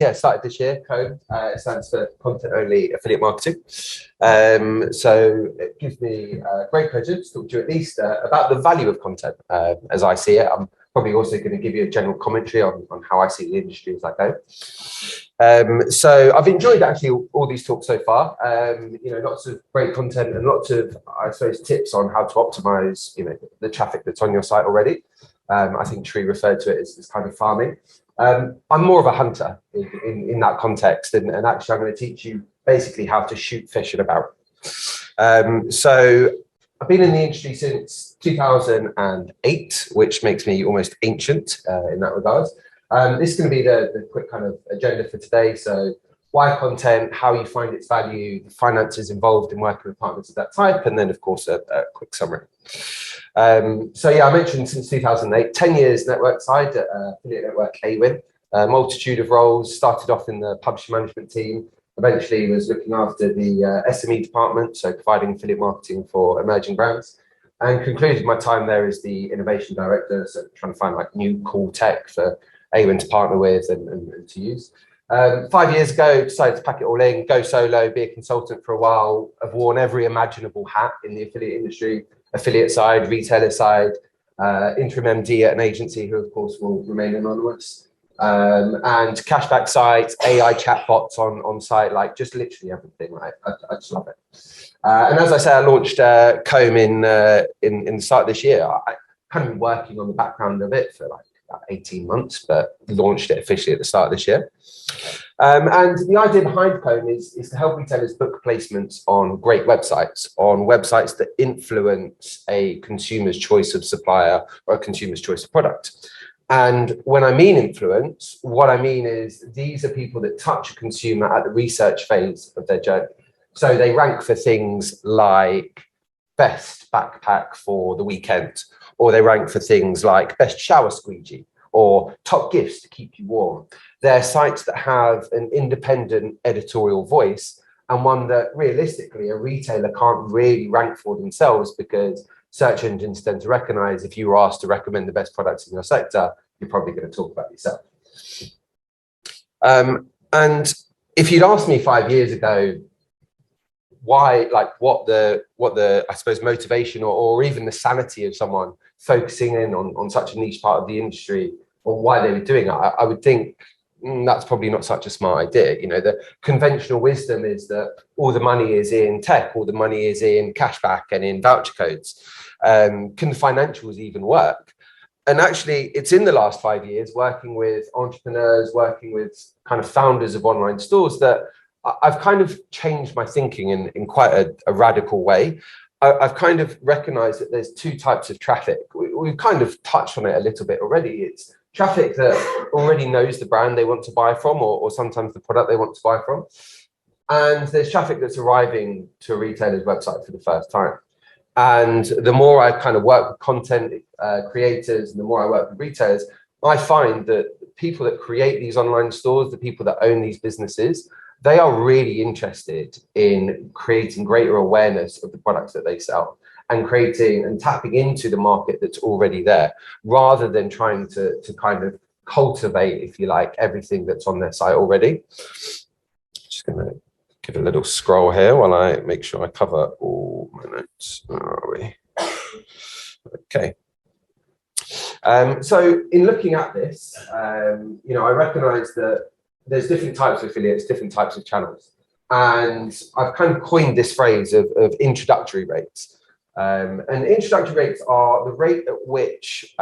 Yeah, started this year, COAM. It stands for Content Only Affiliate Marketing. So it gives me great pleasure to talk to you at least about the value of content as I see it. I'm probably also going to give you a general commentary on how I see the industry as I go. So I've enjoyed actually all these talks so far. Lots of great content and lots of, I suppose, tips on how to optimize, the traffic that's on your site already. I think Tree referred to it as kind of farming. I'm more of a hunter in that context, and actually I'm going to teach you basically how to shoot fish in a barrel. So I've been in the industry since 2008, which makes me almost ancient in that regard. This is going to be the quick kind of agenda for today. So why content, how you find its value, the finances involved in working with partners of that type, and then of course a quick summary. So yeah, I mentioned since 2008, 10 years network side at affiliate network Edwyn, a multitude of roles. Started off in the publisher management team, eventually was looking after the SME department, so providing affiliate marketing for emerging brands, and concluded my time there as the innovation director, so trying to find like new cool tech for Edwyn to partner with and to use. 5 years ago, decided to pack it all in, go solo, be a consultant for a while. I've worn every imaginable hat in the affiliate industry, affiliate side, retailer side, interim MD at an agency who of course will remain anonymous, and cashback sites, AI chatbots on site, like just literally everything, right? I just love it. And as I say, I launched COAM in the start of this year. I kind of been working on the background of it for like about 18 months, but launched it officially at the start of this year. And the idea behind COAM is to help retailers book placements on great websites, that influence a consumer's choice of supplier or a consumer's choice of product. And when I mean influence, what I mean is these are people that touch a consumer at the research phase of their journey. So they rank for things like best backpack for the weekend, or they rank for things like best shower squeegee, or top gifts to keep you warm. They're sites that have an independent editorial voice, and one that realistically a retailer can't really rank for themselves, because search engines tend to recognize if you were asked to recommend the best products in your sector, you're probably going to talk about yourself. And if you'd asked me 5 years ago why, like what the I suppose motivation or even the sanity of someone focusing in on such a niche part of the industry, or why they were doing it, I would think that's probably not such a smart idea. The conventional wisdom is that all the money is in tech, all the money is in cashback and in voucher codes. Can the financials even work? And actually, it's in the last 5 years working with entrepreneurs, working with kind of founders of online stores, that I've kind of changed my thinking in quite a radical way. I've kind of recognized that there's two types of traffic. We've kind of touched on it a little bit already. It's traffic that already knows the brand they want to buy from, or sometimes the product they want to buy from. And there's traffic that's arriving to a retailer's website for the first time. And the more I kind of work with content creators and the more I work with retailers, I find that people that create these online stores, the people that own these businesses, they are really interested in creating greater awareness of the products that they sell, and creating and tapping into the market that's already there, rather than trying to kind of cultivate, if you like, everything that's on their site already. Just going to give a little scroll here while I make sure I cover all my notes. Where are we? Okay. So in looking at this, I recognize that there's different types of affiliates, different types of channels. And I've kind of coined this phrase of introductory rates. And introductory rates are the rate at which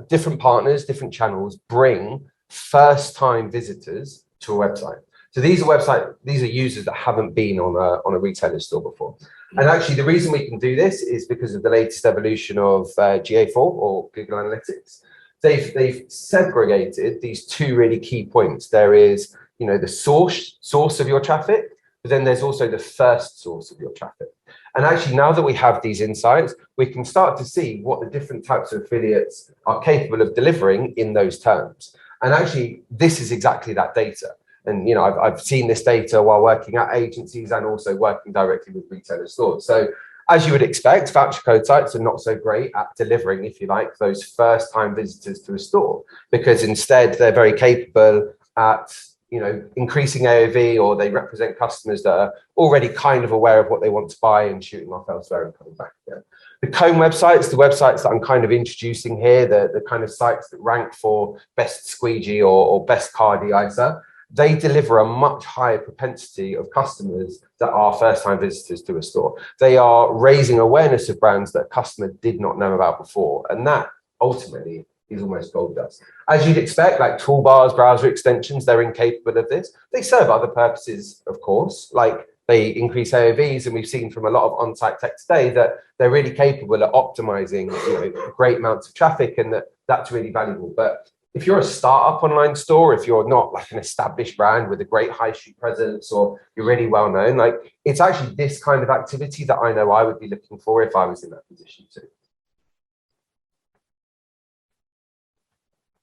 different partners, different channels bring first-time visitors to a website. So these are users that haven't been on a retailer store before. And actually, the reason we can do this is because of the latest evolution of GA4 or Google Analytics. They've segregated these two really key points. There is, the source of your traffic, but then there's also the first source of your traffic. And actually, now that we have these insights, we can start to see what the different types of affiliates are capable of delivering in those terms. And actually, this is exactly that data. And I've seen this data while working at agencies and also working directly with retailer stores. So as you would expect, voucher code sites are not so great at delivering, if you like, those first-time visitors to a store, because instead they're very capable at increasing AOV, or they represent customers that are already kind of aware of what they want to buy and shooting off elsewhere and coming back again. The COAM websites, the websites that I'm kind of introducing here, the kind of sites that rank for best squeegee or best car de-icer, they deliver a much higher propensity of customers that are first-time visitors to a store. They are raising awareness of brands that a customer did not know about before. And that ultimately is almost gold dust. As you'd expect, like toolbars, browser extensions, they're incapable of this. They serve other purposes, of course, like they increase AOVs, and we've seen from a lot of on-site tech today that they're really capable of optimizing great amounts of traffic, and that's really valuable. But if you're a startup online store, if you're not like an established brand with a great high street presence, or you're really well known, like it's actually this kind of activity that I know I would be looking for if I was in that position too.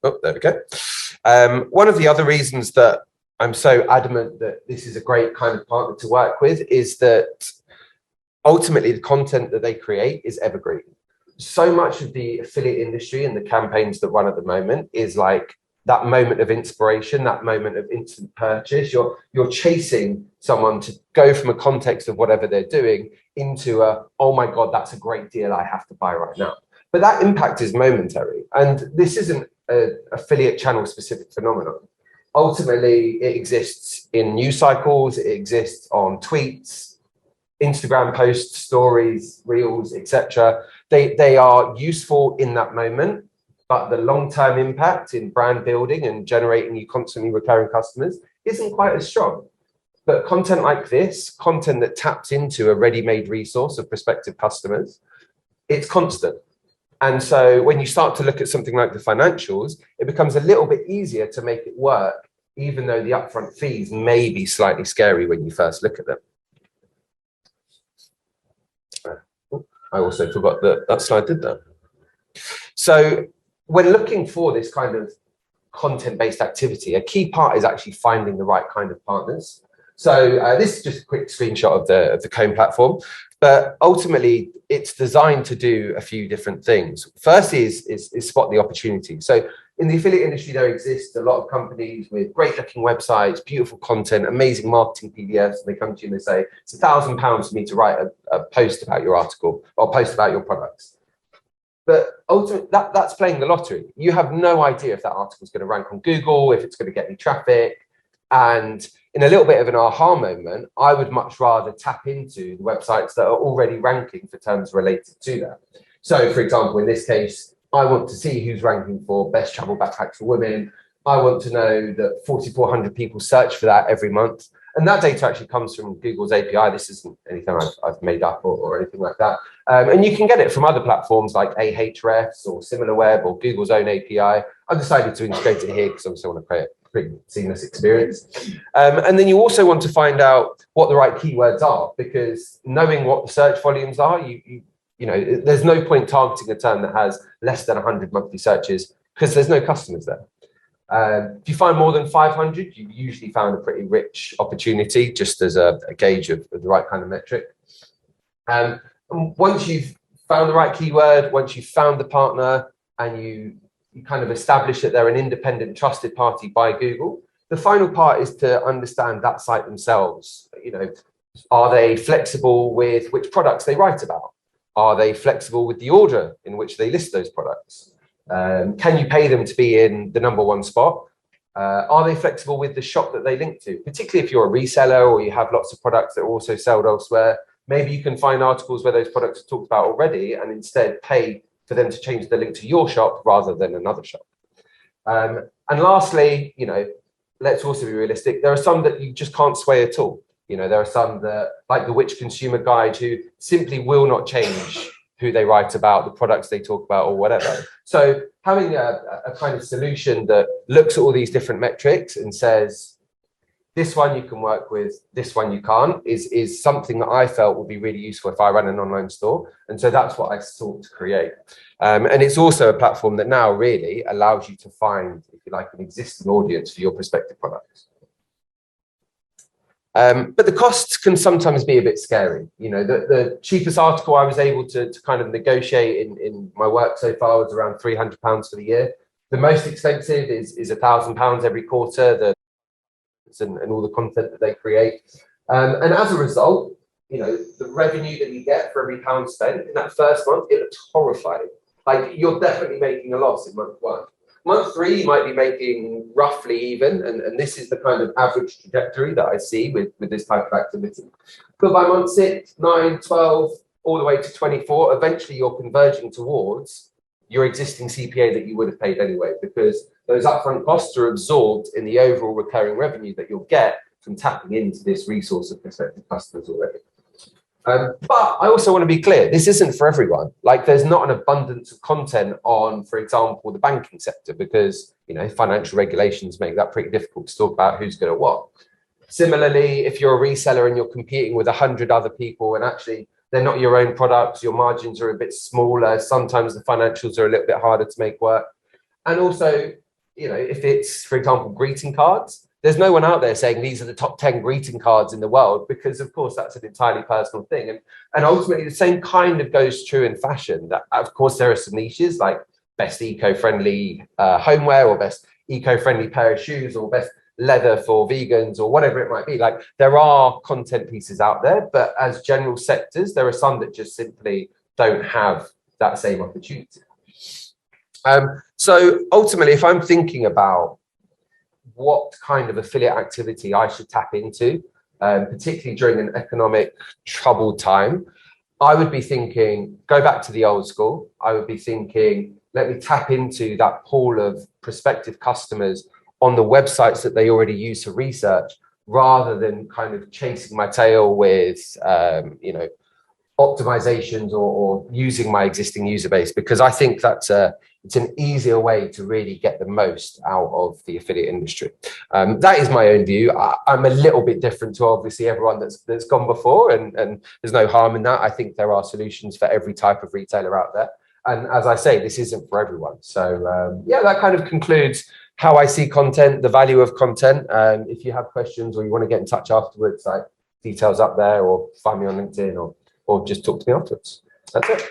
Oh, there we go. One of the other reasons that I'm so adamant that this is a great kind of partner to work with is that ultimately the content that they create is evergreen. So much of the affiliate industry and the campaigns that run at the moment is like that moment of inspiration, that moment of instant purchase. You're chasing someone to go from a context of whatever they're doing into oh my God, that's a great deal, I have to buy right now. But that impact is momentary. And this isn't an affiliate channel specific phenomenon. Ultimately, it exists in news cycles, it exists on tweets, Instagram posts, stories, reels, etc. They are useful in that moment, but the long-term impact in brand building and generating you constantly recurring customers isn't quite as strong. But content like this, content that taps into a ready-made resource of prospective customers, it's constant. And so when you start to look at something like the financials, it becomes a little bit easier to make it work, even though the upfront fees may be slightly scary when you first look at them. I also forgot that slide did that. So when looking for this kind of content-based activity, a key part is actually finding the right kind of partners. So this is just a quick screenshot of the COAM platform, but ultimately it's designed to do a few different things. First is spot the opportunity. So in the affiliate industry, there exists a lot of companies with great looking websites, beautiful content, amazing marketing PDFs, and they come to you and they say, it's £1,000 for me to write a post about your article or post about your products. But ultimately, that's playing the lottery. You have no idea if that article is going to rank on Google, if it's going to get any traffic. And in a little bit of an aha moment, I would much rather tap into the websites that are already ranking for terms related to that. So, for example, in this case, I want to see who's ranking for best travel backpacks for women. I want to know that 4,400 people search for that every month. And that data actually comes from Google's API. This isn't anything I've made up or anything like that. And you can get it from other platforms like Ahrefs or SimilarWeb or Google's own API. I've decided to integrate it here because I also want to create a pretty seamless experience. And then you also want to find out what the right keywords are, because knowing what the search volumes are, you know, there's no point targeting a term that has less than 100 monthly searches because there's no customers there. If you find more than 500, you've usually found a pretty rich opportunity, just as a gauge of the right kind of metric. And once you've found the right keyword, once you've found the partner, and you kind of establish that they're an independent, trusted party by Google, the final part is to understand that site themselves. You know, are they flexible with which products they write about? Are they flexible with the order in which they list those products? Can you pay them to be in the #1 spot? Are they flexible with the shop that they link to? Particularly if you're a reseller or you have lots of products that are also sold elsewhere, maybe you can find articles where those products are talked about already and instead pay for them to change the link to your shop rather than another shop. And lastly, you know, let's also be realistic. There are some that you just can't sway at all. You know, there are some that, like the Which Consumer Guide, who simply will not change who they write about, the products they talk about, or whatever. So having a kind of solution that looks at all these different metrics and says, this one you can work with, this one you can't, is something that I felt would be really useful if I ran an online store. And so that's what I sought to create. And it's also a platform that now really allows you to find, if you like, an existing audience for your prospective products. But the costs can sometimes be a bit scary. You know, the cheapest article I was able to kind of negotiate in my work so far was around £300 for the year. The most expensive is £1,000 every quarter. The and all the content that they create. And as a result, you know, the revenue that you get for every pound spent in that first month, it looks horrifying. Like, you're definitely making a loss in month 1. Month 3, you might be making roughly even, and this is the kind of average trajectory that I see with this type of activity. But by month 6, 9, 12, all the way to 24, eventually you're converging towards your existing CPA that you would have paid anyway, because those upfront costs are absorbed in the overall recurring revenue that you'll get from tapping into this resource of prospective customers already. But I also want to be clear, this isn't for everyone. Like, there's not an abundance of content on, for example, the banking sector, because, you know, financial regulations make that pretty difficult to talk about who's good at what. Similarly, if you're a reseller and you're competing with 100 other people and actually they're not your own products, your margins are a bit smaller, sometimes the financials are a little bit harder to make work. And also, you know, if it's, for example, greeting cards, there's no one out there saying these are the top 10 greeting cards in the world, because of course that's an entirely personal thing. And ultimately the same kind of goes true in fashion. That, of course, there are some niches like best eco-friendly homeware, or best eco-friendly pair of shoes, or best leather for vegans, or whatever it might be. Like, there are content pieces out there, but as general sectors, there are some that just simply don't have that same opportunity. So ultimately, if I'm thinking about what kind of affiliate activity I should tap into, particularly during an economic troubled time, I would be thinking, go back to the old school. I would be thinking, let me tap into that pool of prospective customers on the websites that they already use for research, rather than kind of chasing my tail with, you know, optimizations or using my existing user base, because I think that's it's an easier way to really get the most out of the affiliate industry. That is my own view. I'm a little bit different to obviously everyone that's gone before, and there's no harm in that. I think there are solutions for every type of retailer out there. And as I say, this isn't for everyone. So yeah, that kind of concludes how I see content, the value of content. If you have questions or you want to get in touch afterwards, like, details up there, or find me on LinkedIn, or just talk to me afterwards. That's it.